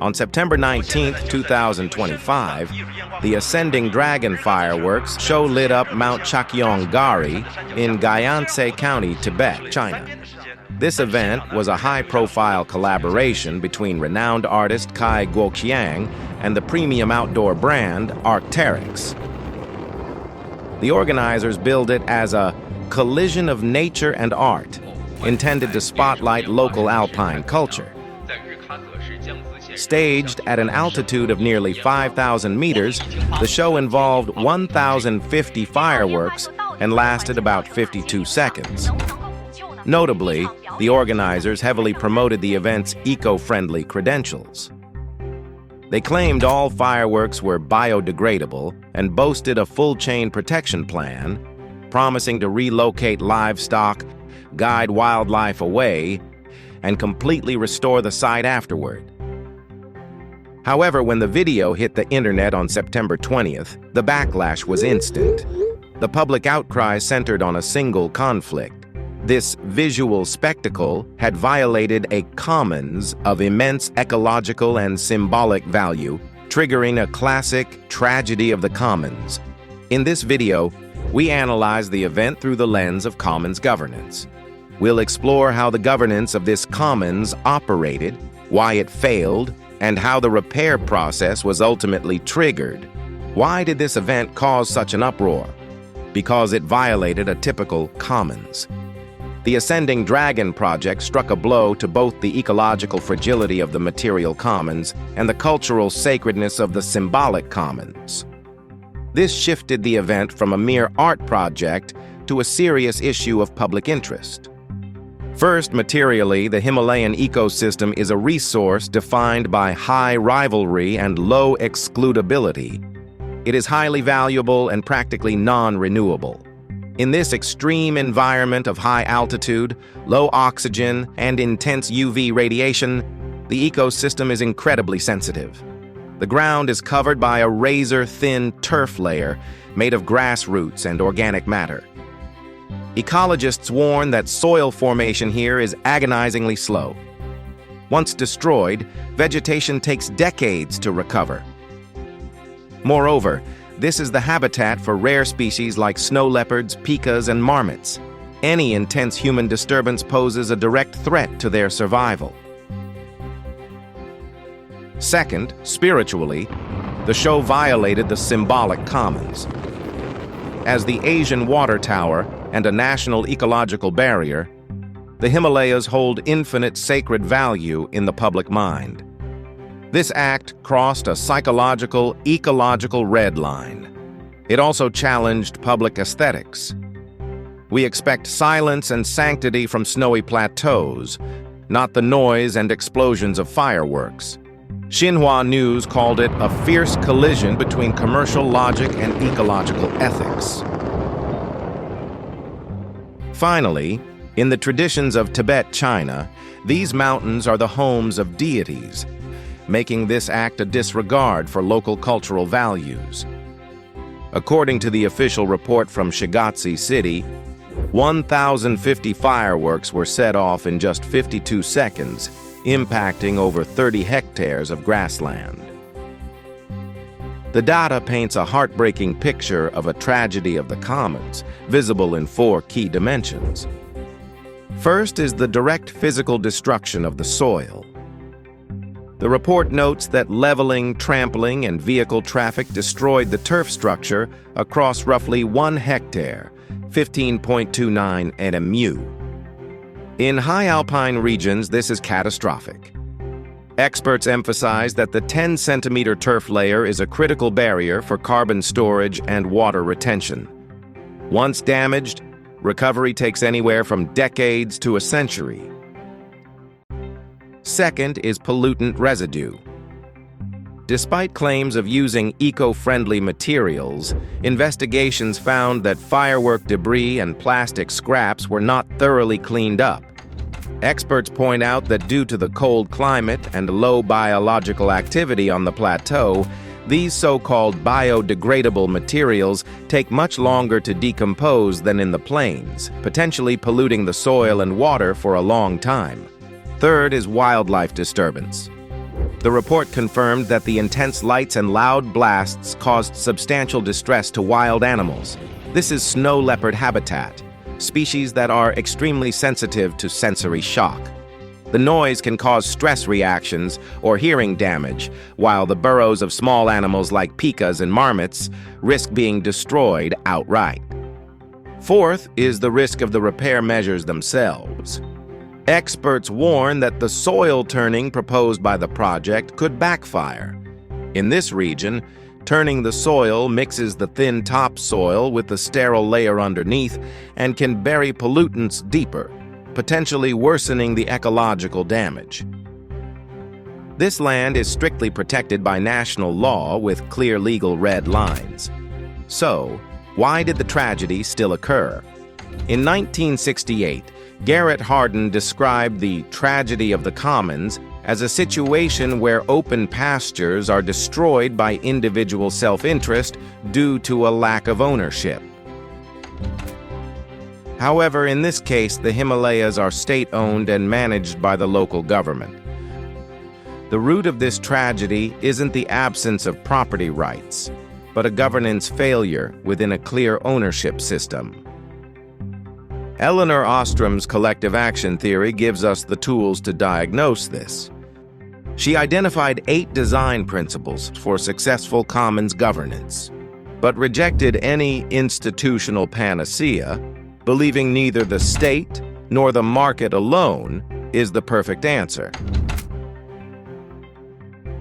On September 19, 2025, the Ascending Dragon fireworks show lit up Mount Chakyong-gari in Gyeongsang County, Tibet, China. This event was a high-profile collaboration between renowned artist Kai Guoqiang and the premium outdoor brand Arc'teryx. The organizers billed it as a collision of nature and art, intended to spotlight local alpine culture. Staged at an altitude of nearly 5,000 meters, the show involved 1,050 fireworks and lasted about 52 seconds. Notably, the organizers heavily promoted the event's eco-friendly credentials. They claimed all fireworks were biodegradable and boasted a full-chain protection plan, promising to relocate livestock, guide wildlife away, and completely restore the site afterward. However, when the video hit the internet on September 20th, the backlash was instant. The public outcry centered on a single conflict. This visual spectacle had violated a commons of immense ecological and symbolic value, triggering a classic tragedy of the commons. In this video, we analyze the event through the lens of commons governance. We'll explore how the governance of this commons operated, why it failed, and how the repair process was ultimately triggered. Why did this event cause such an uproar? Because it violated a typical commons. The Ascending Dragon project struck a blow to both the ecological fragility of the material commons and the cultural sacredness of the symbolic commons. This shifted the event from a mere art project to a serious issue of public interest. First, materially, the Himalayan ecosystem is a resource defined by high rivalry and low excludability. It is highly valuable and practically non-renewable. In this extreme environment of high altitude, low oxygen, and intense UV radiation, the ecosystem is incredibly sensitive. The ground is covered by a razor-thin turf layer made of grass roots and organic matter. Ecologists warn that soil formation here is agonizingly slow. Once destroyed, vegetation takes decades to recover. Moreover, this is the habitat for rare species like snow leopards, pikas, and marmots. Any intense human disturbance poses a direct threat to their survival. Second, spiritually, the show violated the symbolic commons. As the Asian water tower and a national ecological barrier, the Himalayas hold infinite sacred value in the public mind. This act crossed a psychological, ecological red line. It also challenged public aesthetics. We expect silence and sanctity from snowy plateaus, not the noise and explosions of fireworks. Xinhua News called it a fierce collision between commercial logic and ecological ethics. Finally, in the traditions of Tibet, China, these mountains are the homes of deities, making this act a disregard for local cultural values. According to the official report from Shigatse City, 1,050 fireworks were set off in just 52 seconds, impacting over 30 hectares of grassland. The data paints a heartbreaking picture of a tragedy of the commons, visible in 4 key dimensions. First is the direct physical destruction of the soil. The report notes that leveling, trampling, and vehicle traffic destroyed the turf structure across roughly 1 hectare, 15.29 nmu. In high alpine regions, this is catastrophic. Experts emphasize that the 10-centimeter turf layer is a critical barrier for carbon storage and water retention. Once damaged, recovery takes anywhere from decades to a century. Second is pollutant residue. Despite claims of using eco-friendly materials, investigations found that firework debris and plastic scraps were not thoroughly cleaned up. Experts point out that due to the cold climate and low biological activity on the plateau, these so-called biodegradable materials take much longer to decompose than in the plains, potentially polluting the soil and water for a long time. Third is wildlife disturbance. The report confirmed that the intense lights and loud blasts caused substantial distress to wild animals. This is snow leopard habitat, species that are extremely sensitive to sensory shock. The noise can cause stress reactions or hearing damage, while the burrows of small animals like pikas and marmots risk being destroyed outright. Fourth is the risk of the repair measures themselves. Experts warn that the soil turning proposed by the project could backfire. In this region, turning the soil mixes the thin topsoil with the sterile layer underneath and can bury pollutants deeper, potentially worsening the ecological damage. This land is strictly protected by national law with clear legal red lines. So, why did the tragedy still occur? In 1968, Garrett Hardin described the tragedy of the commons as a situation where open pastures are destroyed by individual self-interest due to a lack of ownership. However, in this case, the Himalayas are state-owned and managed by the local government. The root of this tragedy isn't the absence of property rights, but a governance failure within a clear ownership system. Elinor Ostrom's collective action theory gives us the tools to diagnose this. She identified 8 design principles for successful commons governance, but rejected any institutional panacea, believing neither the state nor the market alone is the perfect answer.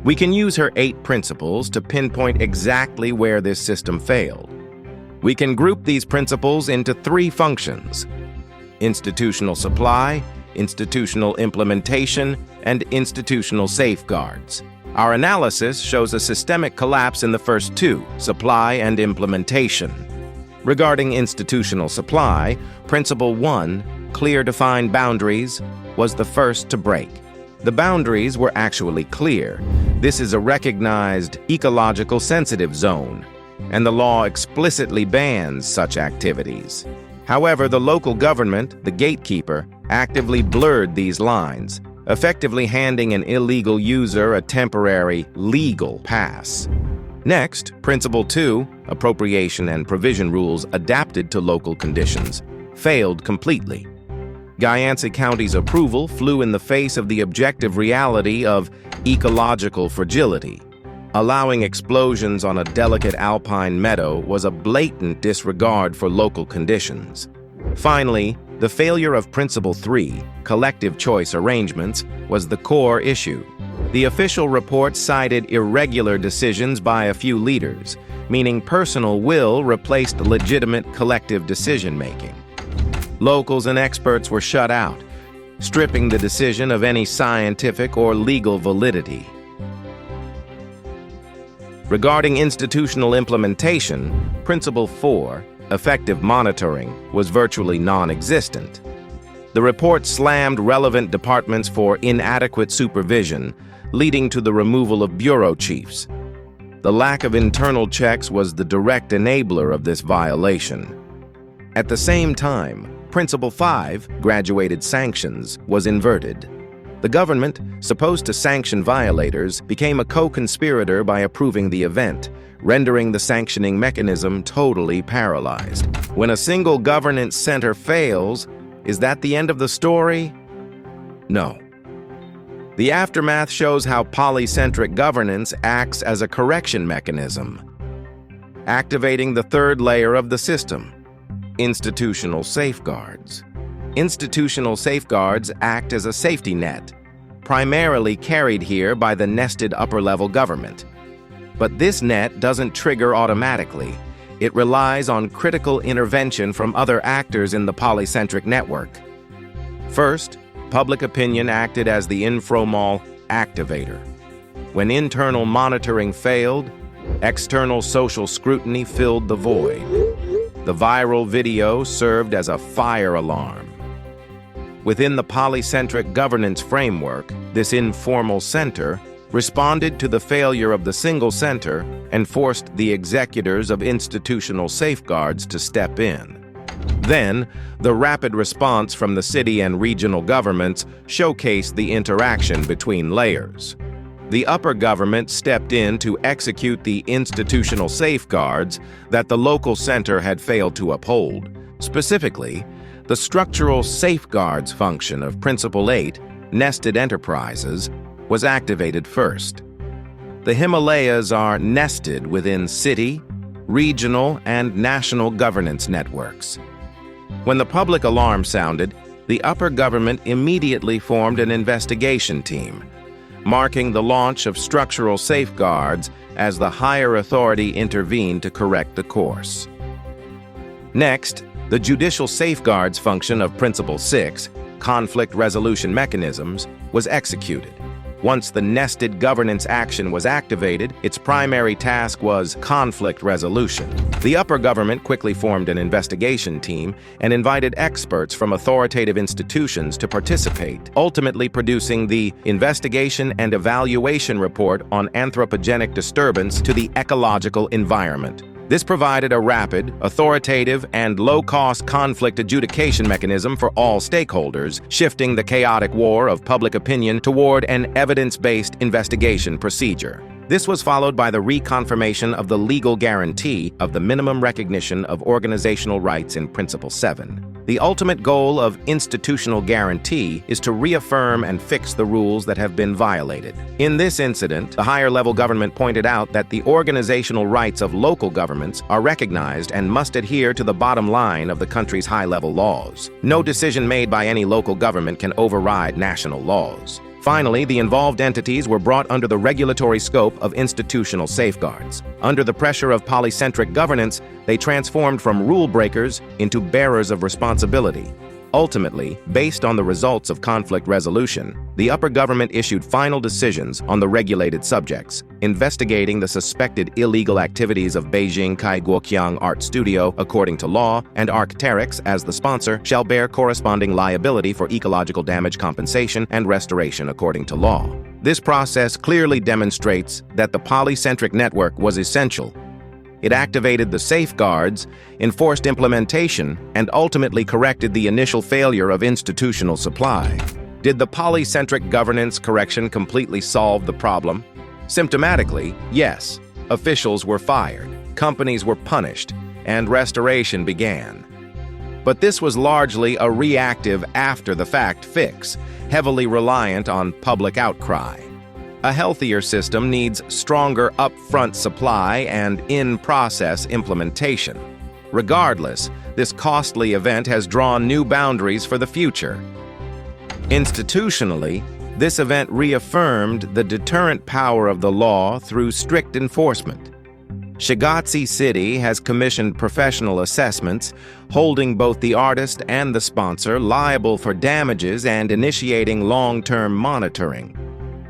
We can use her 8 principles to pinpoint exactly where this system failed. We can group these principles into 3 functions: institutional supply, institutional implementation, and institutional safeguards. Our analysis shows a systemic collapse in the first 2, supply and implementation. Regarding institutional supply, Principle 1, clear defined boundaries, was the first to break. The boundaries were actually clear. This is a recognized ecological sensitive zone, and the law explicitly bans such activities. However, the local government, the gatekeeper, actively blurred these lines, effectively handing an illegal user a temporary legal pass. Next, Principle 2, appropriation and provision rules adapted to local conditions, failed completely. Gyansi County's approval flew in the face of the objective reality of ecological fragility. Allowing explosions on a delicate alpine meadow was a blatant disregard for local conditions. Finally, the failure of Principle 3, collective choice arrangements, was the core issue. The official report cited irregular decisions by a few leaders, meaning personal will replaced legitimate collective decision-making. Locals and experts were shut out, stripping the decision of any scientific or legal validity. Regarding institutional implementation, Principle 4, effective monitoring, was virtually non-existent. The report slammed relevant departments for inadequate supervision, leading to the removal of bureau chiefs. The lack of internal checks was the direct enabler of this violation. At the same time, Principle 5, graduated sanctions, was inverted. The government, supposed to sanction violators, became a co-conspirator by approving the event, rendering the sanctioning mechanism totally paralyzed. When a single governance center fails, is that the end of the story? No. The aftermath shows how polycentric governance acts as a correction mechanism, activating the 3rd layer of the system: institutional safeguards. Institutional safeguards act as a safety net, primarily carried here by the nested upper-level government. But this net doesn't trigger automatically. It relies on critical intervention from other actors in the polycentric network. First, public opinion acted as the informal activator. When internal monitoring failed, external social scrutiny filled the void. The viral video served as a fire alarm. Within the polycentric governance framework, this informal center responded to the failure of the single center and forced the executors of institutional safeguards to step in. Then, the rapid response from the city and regional governments showcased the interaction between layers. The upper government stepped in to execute the institutional safeguards that the local center had failed to uphold. Specifically, the structural safeguards function of Principle 8, nested enterprises, was activated first. The Himalayas are nested within city, regional, and national governance networks. When the public alarm sounded, the upper government immediately formed an investigation team, marking the launch of structural safeguards as the higher authority intervened to correct the course. Next, the judicial safeguards function of Principle 6, conflict resolution mechanisms, was executed. Once the nested governance action was activated, its primary task was conflict resolution. The upper government quickly formed an investigation team and invited experts from authoritative institutions to participate, ultimately producing the Investigation and Evaluation Report on Anthropogenic Disturbance to the Ecological Environment. This provided a rapid, authoritative, and low-cost conflict adjudication mechanism for all stakeholders, shifting the chaotic war of public opinion toward an evidence-based investigation procedure. This was followed by the reconfirmation of the legal guarantee of the minimum recognition of organizational rights in Principle 7. The ultimate goal of institutional guarantee is to reaffirm and fix the rules that have been violated. In this incident, the higher-level government pointed out that the organizational rights of local governments are recognized and must adhere to the bottom line of the country's high-level laws. No decision made by any local government can override national laws. Finally, the involved entities were brought under the regulatory scope of institutional safeguards. Under the pressure of polycentric governance, they transformed from rule breakers into bearers of responsibility. Ultimately, based on the results of conflict resolution, the upper government issued final decisions on the regulated subjects, investigating the suspected illegal activities of Beijing Kaiguoqiang Art Studio according to law, and Arc'teryx, as the sponsor, shall bear corresponding liability for ecological damage compensation and restoration according to law. This process clearly demonstrates that the polycentric network was essential. It activated the safeguards, enforced implementation, and ultimately corrected the initial failure of institutional supply. Did the polycentric governance correction completely solve the problem? Symptomatically, yes. Officials were fired, companies were punished, and restoration began. But this was largely a reactive after-the-fact fix, heavily reliant on public outcry. A healthier system needs stronger upfront supply and in-process implementation. Regardless, this costly event has drawn new boundaries for the future. Institutionally, this event reaffirmed the deterrent power of the law through strict enforcement. Shigatse City has commissioned professional assessments, holding both the artist and the sponsor liable for damages and initiating long-term monitoring.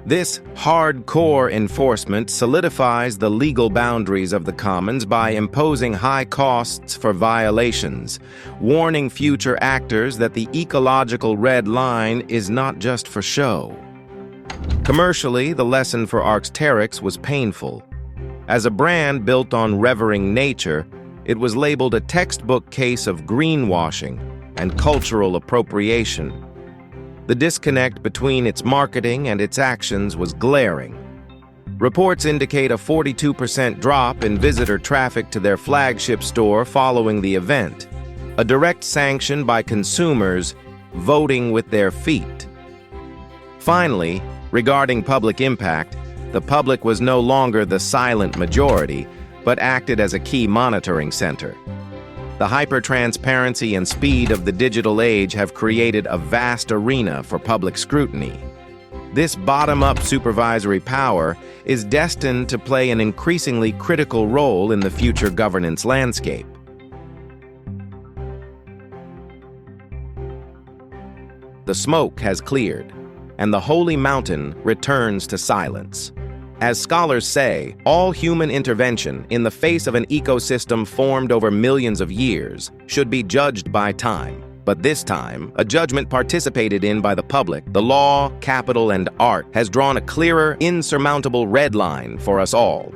This hardcore enforcement solidifies the legal boundaries of the commons by imposing high costs for violations, warning future actors that the ecological red line is not just for show. Commercially, the lesson for Arc'teryx was painful. As a brand built on revering nature, it was labeled a textbook case of greenwashing and cultural appropriation. The disconnect between its marketing and its actions was glaring. Reports indicate a 42% drop in visitor traffic to their flagship store following the event, a direct sanction by consumers voting with their feet. Finally, regarding public impact, the public was no longer the silent majority, but acted as a key monitoring center. The hyper-transparency and speed of the digital age have created a vast arena for public scrutiny. This bottom-up supervisory power is destined to play an increasingly critical role in the future governance landscape. The smoke has cleared, and the holy mountain returns to silence. As scholars say, all human intervention in the face of an ecosystem formed over millions of years should be judged by time. But this time, a judgment participated in by the public, the law, capital, and art has drawn a clearer, insurmountable red line for us all.